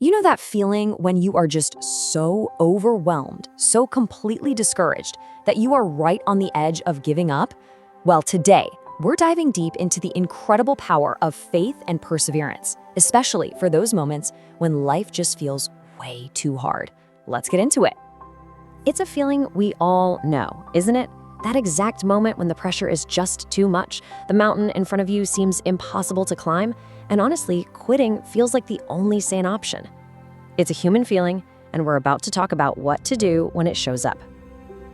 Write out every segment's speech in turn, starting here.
You know that feeling when you are just so overwhelmed, so completely discouraged that you are right on the edge of giving up? Well, today, we're diving deep into the incredible power of faith and perseverance, especially for those moments when life just feels way too hard. Let's get into it. It's a feeling we all know, isn't it? That exact moment when the pressure is just too much, the mountain in front of you seems impossible to climb, and honestly, quitting feels like the only sane option. It's a human feeling, and we're about to talk about what to do when it shows up.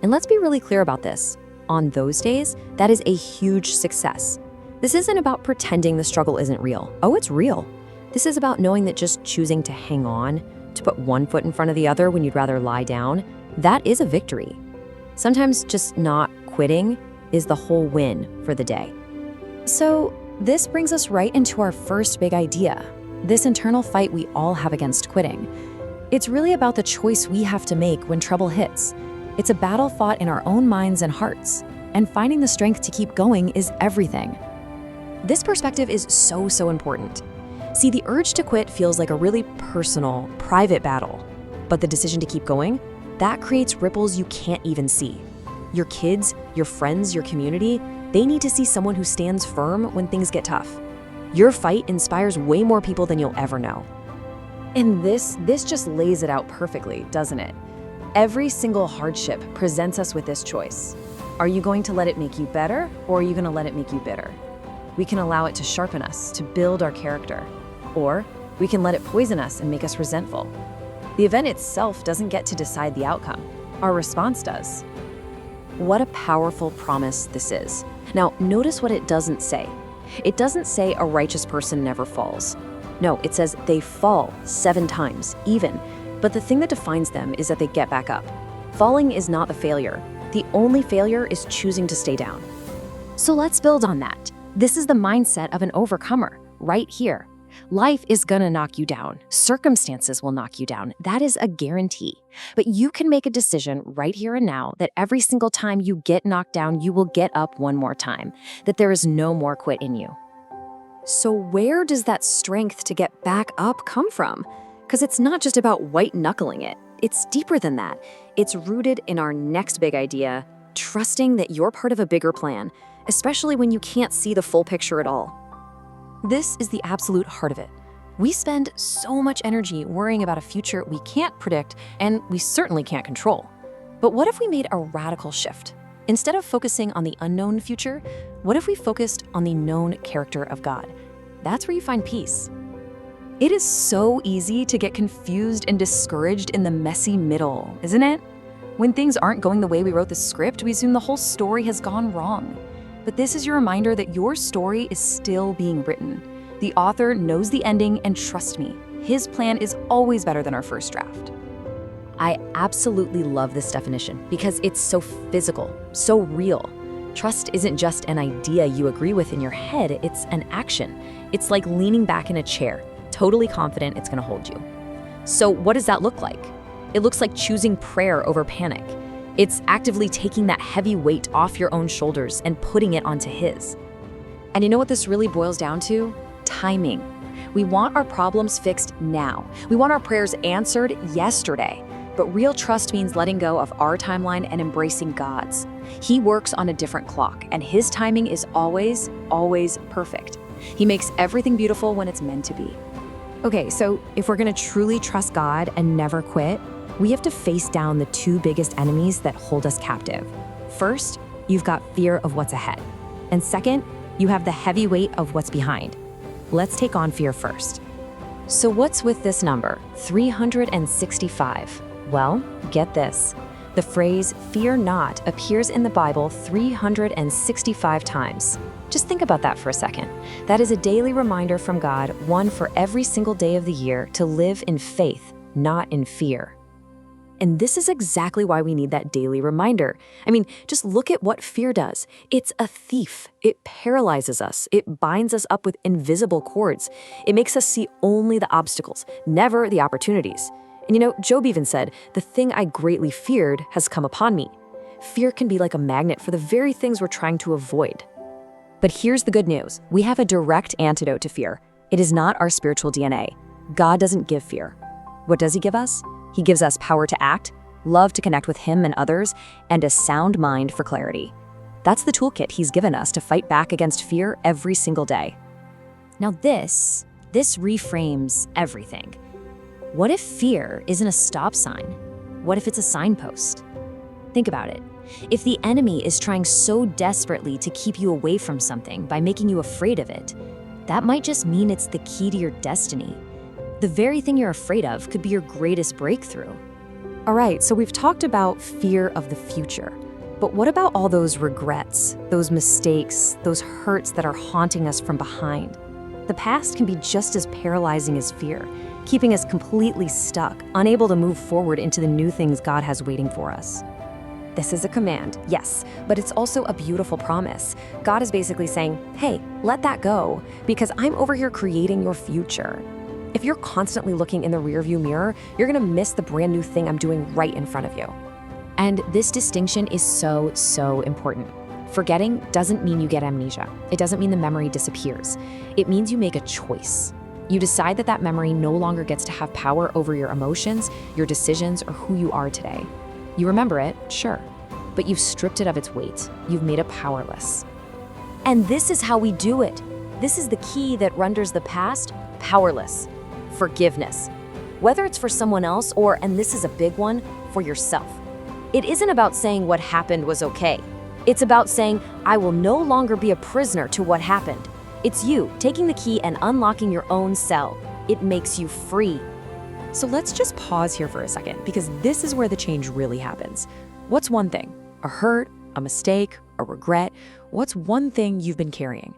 And let's be really clear about this. On those days, that is a huge success. This isn't about pretending the struggle isn't real. Oh, it's real. This is about knowing that just choosing to hang on, to put one foot in front of the other when you'd rather lie down, that is a victory. Sometimes just not quitting is the whole win for the day. So this brings us right into our first big idea, this internal fight we all have against quitting. It's really about the choice we have to make when trouble hits. It's a battle fought in our own minds and hearts, and finding the strength to keep going is everything. This perspective is so important. See, the urge to quit feels like a really personal, private battle, but the decision to keep going, that creates ripples you can't even see. Your kids, your friends, your community, they need to see someone who stands firm when things get tough. Your fight inspires way more people than you'll ever know. And this just lays it out perfectly, doesn't it? Every single hardship presents us with this choice. Are you going to let it make you better, or are you going to let it make you bitter? We can allow it to sharpen us, to build our character, or we can let it poison us and make us resentful. The event itself doesn't get to decide the outcome. Our response does. What a powerful promise this is. Now, notice what it doesn't say. It doesn't say a righteous person never falls. No, it says they fall 7 times, even. But the thing that defines them is that they get back up. Falling is not the failure. The only failure is choosing to stay down. So let's build on that. This is the mindset of an overcomer, right here. Life is gonna knock you down. Circumstances will knock you down. That is a guarantee. But you can make a decision right here and now that every single time you get knocked down, you will get up one more time, that there is no more quit in you. So where does that strength to get back up come from? Because it's not just about white-knuckling it. It's deeper than that. It's rooted in our next big idea, trusting that you're part of a bigger plan, especially when you can't see the full picture at all. This is the absolute heart of it. We spend so much energy worrying about a future we can't predict and we certainly can't control. But what if we made a radical shift? Instead of focusing on the unknown future, what if we focused on the known character of God? That's where you find peace. It is so easy to get confused and discouraged in the messy middle, isn't it? When things aren't going the way we wrote the script, we assume the whole story has gone wrong. But this is your reminder that your story is still being written. The author knows the ending, and trust me, his plan is always better than our first draft. I absolutely love this definition because it's so physical, so real. Trust isn't just an idea you agree with in your head, it's an action. It's like leaning back in a chair, totally confident it's gonna hold you. So what does that look like? It looks like choosing prayer over panic. It's actively taking that heavy weight off your own shoulders and putting it onto his. And you know what this really boils down to? Timing. We want our problems fixed now. We want our prayers answered yesterday. But real trust means letting go of our timeline and embracing God's. He works on a different clock, and his timing is always perfect. He makes everything beautiful when it's meant to be. Okay, so if we're gonna truly trust God and never quit, we have to face down the 2 biggest enemies that hold us captive. First, you've got fear of what's ahead. And second, you have the heavy weight of what's behind. Let's take on fear first. So what's with this number, 365? Well, get this. The phrase, fear not, appears in the Bible 365 times. Just think about that for a second. That is a daily reminder from God, one for every single day of the year, to live in faith, not in fear. And this is exactly why we need that daily reminder. I mean, just look at what fear does. It's a thief. It paralyzes us. It binds us up with invisible cords. It makes us see only the obstacles, never the opportunities. And you know, Job even said, "The thing I greatly feared has come upon me." Fear can be like a magnet for the very things we're trying to avoid. But here's the good news. We have a direct antidote to fear. It is not our spiritual DNA. God doesn't give fear. What does he give us? He gives us power to act, love to connect with him and others, and a sound mind for clarity. That's the toolkit he's given us to fight back against fear every single day. Now this reframes everything. What if fear isn't a stop sign? What if it's a signpost? Think about it. If the enemy is trying so desperately to keep you away from something by making you afraid of it, that might just mean it's the key to your destiny. The very thing you're afraid of could be your greatest breakthrough. All right, so we've talked about fear of the future. But what about all those regrets, those mistakes, those hurts that are haunting us from behind? The past can be just as paralyzing as fear, keeping us completely stuck, unable to move forward into the new things God has waiting for us. This is a command, yes, but it's also a beautiful promise. God is basically saying, hey, let that go, because I'm over here creating your future. If you're constantly looking in the rearview mirror, you're gonna miss the brand new thing I'm doing right in front of you. And this distinction is so important. Forgetting doesn't mean you get amnesia. It doesn't mean the memory disappears. It means you make a choice. You decide that that memory no longer gets to have power over your emotions, your decisions, or who you are today. You remember it, sure, but you've stripped it of its weight. You've made it powerless. And this is how we do it. This is the key that renders the past powerless. Forgiveness. Whether it's for someone else or, and this is a big one, for yourself. It isn't about saying what happened was okay. It's about saying, I will no longer be a prisoner to what happened. It's you taking the key and unlocking your own cell. It makes you free. So let's just pause here for a second, because this is where the change really happens. What's one thing? A hurt, a mistake, a regret? What's one thing you've been carrying?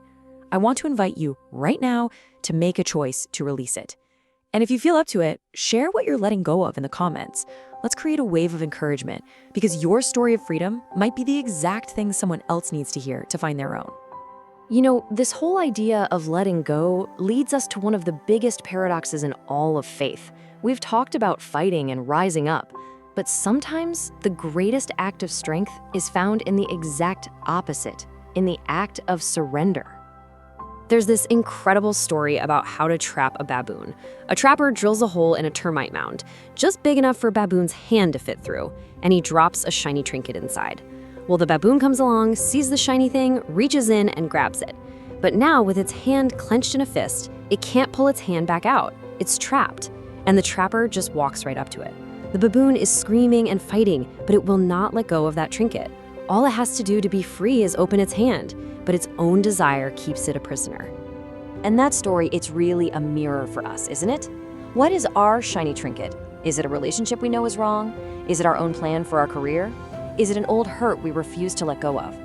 I want to invite you right now to make a choice to release it. And if you feel up to it, share what you're letting go of in the comments. Let's create a wave of encouragement, because your story of freedom might be the exact thing someone else needs to hear to find their own. You know, this whole idea of letting go leads us to one of the biggest paradoxes in all of faith. We've talked about fighting and rising up, but sometimes the greatest act of strength is found in the exact opposite, in the act of surrender. There's this incredible story about how to trap a baboon. A trapper drills a hole in a termite mound, just big enough for a baboon's hand to fit through, and he drops a shiny trinket inside. Well, the baboon comes along, sees the shiny thing, reaches in and grabs it. But now, with its hand clenched in a fist, it can't pull its hand back out. It's trapped, and the trapper just walks right up to it. The baboon is screaming and fighting, but it will not let go of that trinket. All it has to do to be free is open its hand, but its own desire keeps it a prisoner. And that story, it's really a mirror for us, isn't it? What is our shiny trinket? Is it a relationship we know is wrong? Is it our own plan for our career? Is it an old hurt we refuse to let go of?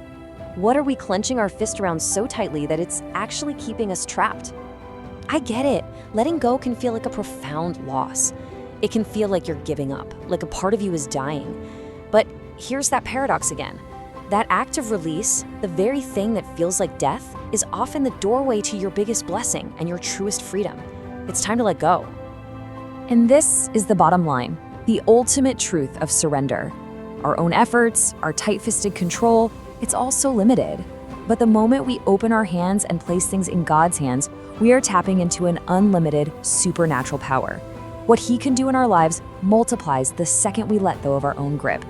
What are we clenching our fist around so tightly that it's actually keeping us trapped? I get it. Letting go can feel like a profound loss. It can feel like you're giving up, like a part of you is dying. But here's that paradox again. That act of release, the very thing that feels like death, is often the doorway to your biggest blessing and your truest freedom. It's time to let go. And this is the bottom line, the ultimate truth of surrender. Our own efforts, our tight-fisted control, it's all so limited. But the moment we open our hands and place things in God's hands, we are tapping into an unlimited, supernatural power. What He can do in our lives multiplies the second we let go of our own grip.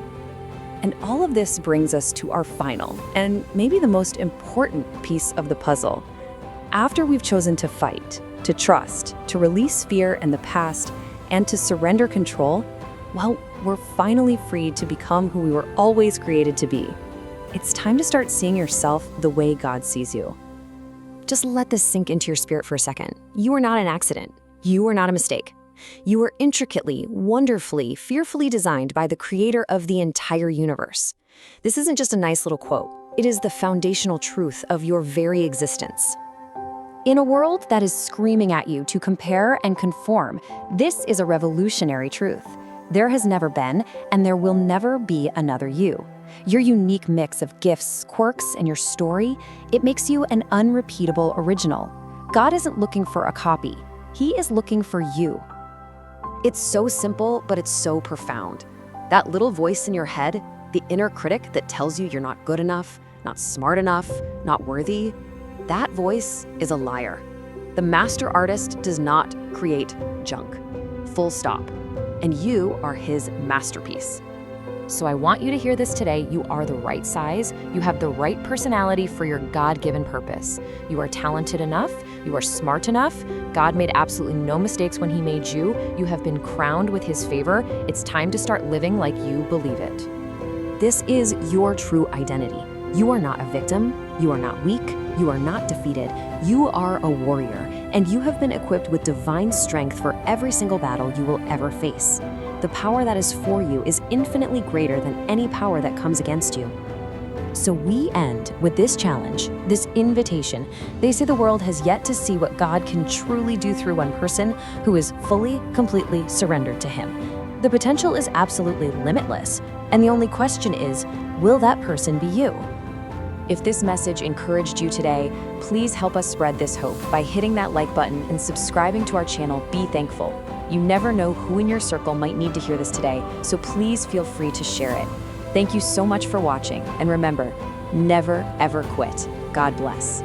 And all of this brings us to our final, and maybe the most important piece of the puzzle. After we've chosen to fight, to trust, to release fear and the past, and to surrender control, well, we're finally free to become who we were always created to be. It's time to start seeing yourself the way God sees you. Just let this sink into your spirit for a second. You are not an accident. You are not a mistake. You are intricately, wonderfully, fearfully designed by the creator of the entire universe. This isn't just a nice little quote. It is the foundational truth of your very existence. In a world that is screaming at you to compare and conform, this is a revolutionary truth. There has never been, and there will never be another you. Your unique mix of gifts, quirks, and your story, it makes you an unrepeatable original. God isn't looking for a copy. He is looking for you. It's so simple, but it's so profound. That little voice in your head, the inner critic that tells you you're not good enough, not smart enough, not worthy, that voice is a liar. The master artist does not create junk. Full stop. and you are His masterpiece. So I want you to hear this today. You are the right size. You have the right personality for your God-given purpose. You are talented enough. You are smart enough. God made absolutely no mistakes when He made you. You have been crowned with His favor. It's time to start living like you believe it. This is your true identity. You are not a victim. You are not weak. You are not defeated. You are a warrior, and you have been equipped with divine strength for every single battle you will ever face. The power that is for you is infinitely greater than any power that comes against you. So we end with this challenge, this invitation. They say the world has yet to see what God can truly do through one person who is fully, completely surrendered to Him. The potential is absolutely limitless, and the only question is, will that person be you? If this message encouraged you today, please help us spread this hope by hitting that like button and subscribing to our channel, Be Thankful. You never know who in your circle might need to hear this today, so please feel free to share it. Thank you so much for watching, and remember, never ever quit. God bless.